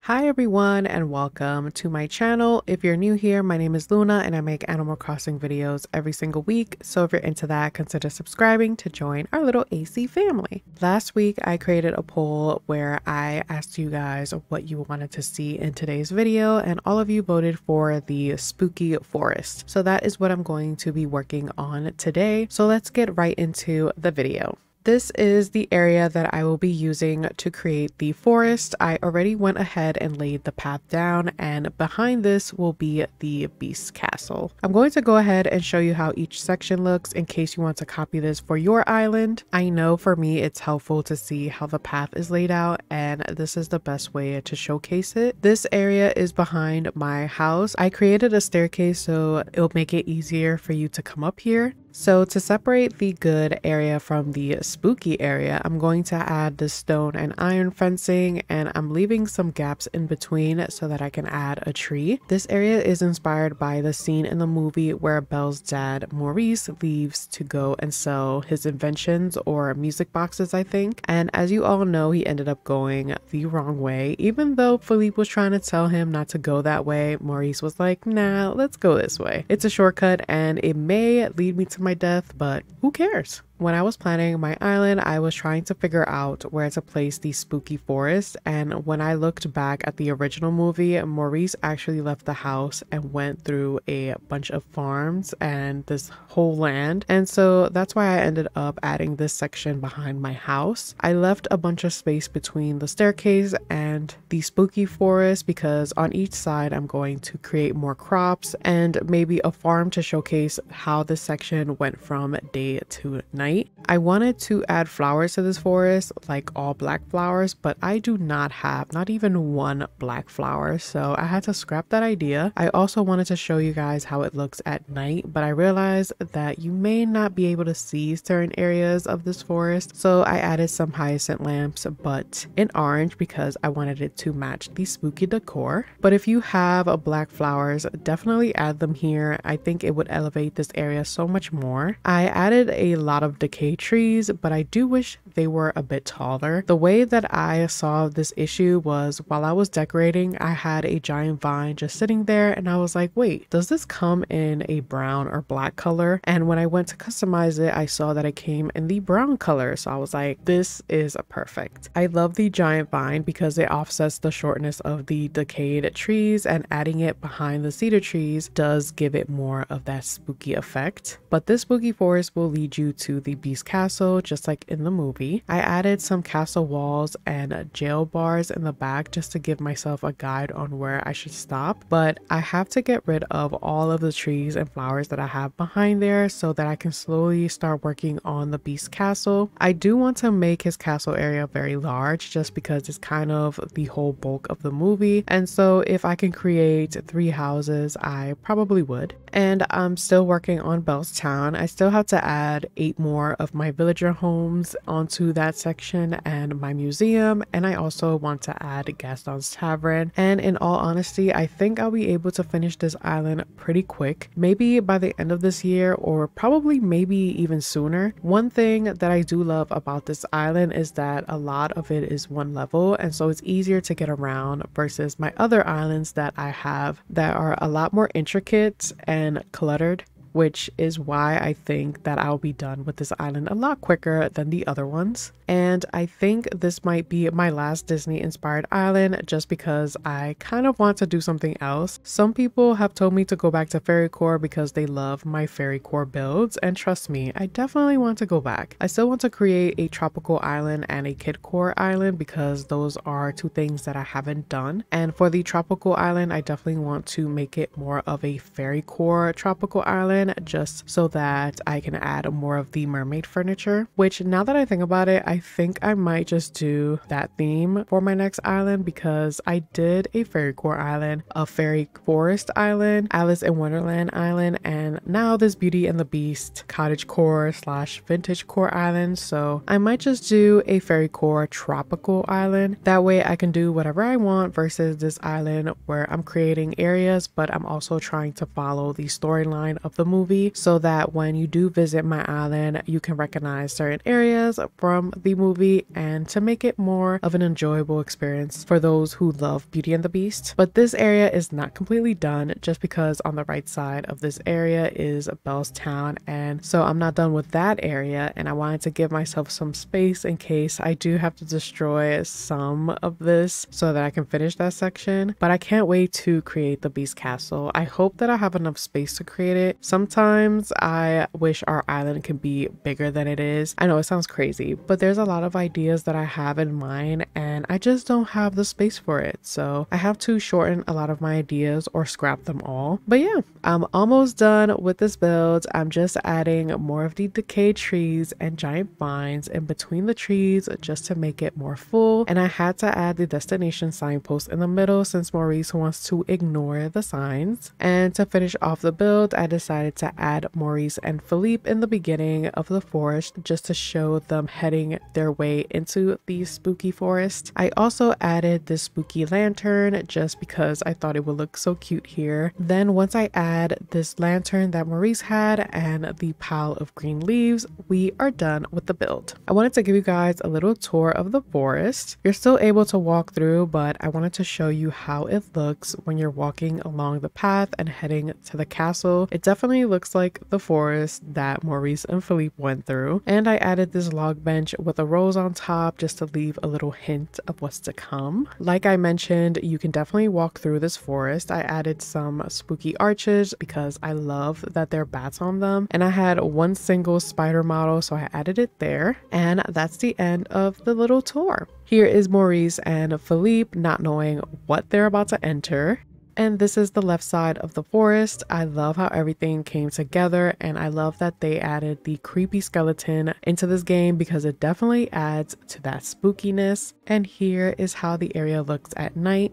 Hi everyone and welcome to my channel. If you're new here, my name is Luna and I make Animal Crossing videos every single week. So if you're into that, consider subscribing to join our little AC family. Last week, I created a poll where I asked you guys what you wanted to see in today's video and all of you voted for the spooky forest. So that is what I'm going to be working on today. So let's get right into the video. This is the area that I will be using to create the forest. I already went ahead and laid the path down, and behind this will be the beast castle. I'm going to go ahead and show you how each section looks in case you want to copy this for your island. I know for me it's helpful to see how the path is laid out, and this is the best way to showcase it. This area is behind my house. I created a staircase so it'll make it easier for you to come up here. So to separate the good area from the spooky area, I'm going to add the stone and iron fencing, and I'm leaving some gaps in between so that I can add a tree. This area is inspired by the scene in the movie where Belle's dad, Maurice, leaves to go and sell his inventions or music boxes, I think. And as you all know, he ended up going the wrong way. Even though Philippe was trying to tell him not to go that way, Maurice was like, nah, let's go this way. It's a shortcut and it may lead me to my death, but who cares? When I was planning my island, I was trying to figure out where to place the spooky forest, and when I looked back at the original movie, Maurice actually left the house and went through a bunch of farms and this whole land, and so that's why I ended up adding this section behind my house. I left a bunch of space between the staircase and the spooky forest because on each side I'm going to create more crops and maybe a farm to showcase how this section went from day to night. I wanted to add flowers to this forest, like all black flowers, but I do not have not even one black flower, so I had to scrap that idea. I also wanted to show you guys how it looks at night, but I realized that you may not be able to see certain areas of this forest, so I added some hyacinth lamps, but in orange because I wanted it to match the spooky decor. But if you have black flowers, definitely add them here. I think it would elevate this area so much more. I added a lot of decayed trees, but I do wish they were a bit taller. The way that I solved this issue was while I was decorating, I had a giant vine just sitting there and I was like, wait, does this come in a brown or black color? And when I went to customize it, I saw that it came in the brown color. So I was like, this is perfect. I love the giant vine because it offsets the shortness of the decayed trees, and adding it behind the cedar trees does give it more of that spooky effect. But this spooky forest will lead you to the beast castle just like in the movie. I added some castle walls and jail bars in the back just to give myself a guide on where I should stop, but I have to get rid of all of the trees and flowers that I have behind there so that I can slowly start working on the beast castle. I do want to make his castle area very large just because it's kind of the whole bulk of the movie, and so if I can create 3 houses, I probably would. And I'm still working on Belle's town. I still have to add 8 more of my villager homes onto that section and my museum, and I also want to add Gaston's tavern. And in all honesty, I think I'll be able to finish this island pretty quick, maybe by the end of this year or probably maybe even sooner. One thing that I do love about this island is that a lot of it is one level, and so it's easier to get around versus my other islands that I have that are a lot more intricate and cluttered, which is why I think that I'll be done with this island a lot quicker than the other ones. And I think this might be my last Disney inspired island just because I kind of want to do something else. Some people have told me to go back to Fairy Core because they love my Fairy Core builds, and trust me, I definitely want to go back. I still want to create a tropical island and a Kid Core island because those are 2 things that I haven't done. And for the tropical island, I definitely want to make it more of a Fairy Core tropical island just so that I can add more of the mermaid furniture, which now that I think about it, I think I might just do that theme for my next island because I did a Fairy Core island, a Fairy Forest island, Alice in Wonderland island, and now this Beauty and the Beast cottage core / vintage core island. So I might just do a Fairy Core tropical island. That way I can do whatever I want versus this island where I'm creating areas, but I'm also trying to follow the storyline of the movie, so that when you do visit my island, you can recognize certain areas from the movie and to make it more of an enjoyable experience for those who love Beauty and the Beast. But this area is not completely done, just because on the right side of this area is Bellstown, and so I'm not done with that area, and I wanted to give myself some space in case I do have to destroy some of this so that I can finish that section. But I can't wait to create the Beast Castle. I hope that I have enough space to create it. Sometimes I wish our island could be bigger than it is. I know it sounds crazy, but there's a lot of ideas that I have in mind and I just don't have the space for it, so I have to shorten a lot of my ideas or scrap them all. But yeah, I'm almost done with this build. I'm just adding more of the decayed trees and giant vines in between the trees just to make it more full, and I had to add the destination signpost in the middle since Maurice wants to ignore the signs. And to finish off the build, I decided to add Maurice and Philippe in the beginning of the forest just to show them heading their way into the spooky forest. I also added this spooky lantern just because I thought it would look so cute here. Then once I add this lantern that Maurice had and the pile of green leaves, we are done with the build. I wanted to give you guys a little tour of the forest. You're still able to walk through, but I wanted to show you how it looks when you're walking along the path and heading to the castle. It definitely looks like the forest that Maurice and Philippe went through. And I added this log bench with a rose on top just to leave a little hint of what's to come. Like I mentioned, you can definitely walk through this forest. I added some spooky arches because I love that there are bats on them, and I had one single spider model, so I added it there. And that's the end of the little tour. Here is Maurice and Philippe not knowing what they're about to enter. And this is the left side of the forest. I love how everything came together, and I love that they added the creepy skeleton into this game because it definitely adds to that spookiness. And here is how the area looks at night.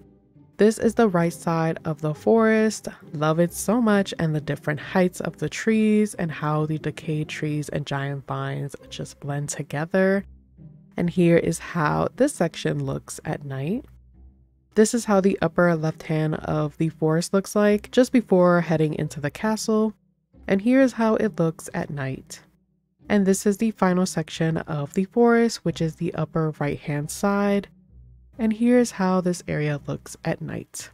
This is the right side of the forest. Love it so much, and the different heights of the trees and how the decayed trees and giant vines just blend together. And here is how this section looks at night. This is how the upper left hand of the forest looks like just before heading into the castle. And here is how it looks at night. And this is the final section of the forest, which is the upper right hand side. And here's how this area looks at night.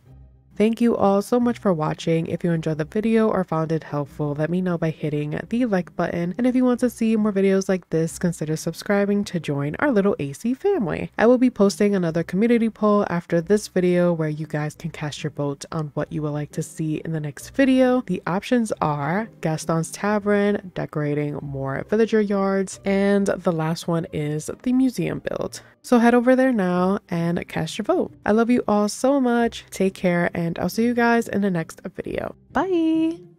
Thank you all so much for watching. If you enjoyed the video or found it helpful, let me know by hitting the like button. And if you want to see more videos like this, consider subscribing to join our little AC family. I will be posting another community poll after this video where you guys can cast your vote on what you would like to see in the next video. The options are Gaston's Tavern, decorating more villager yards, and the last one is the museum build. So head over there now and cast your vote. I love you all so much. Take care, and I'll see you guys in the next video. Bye!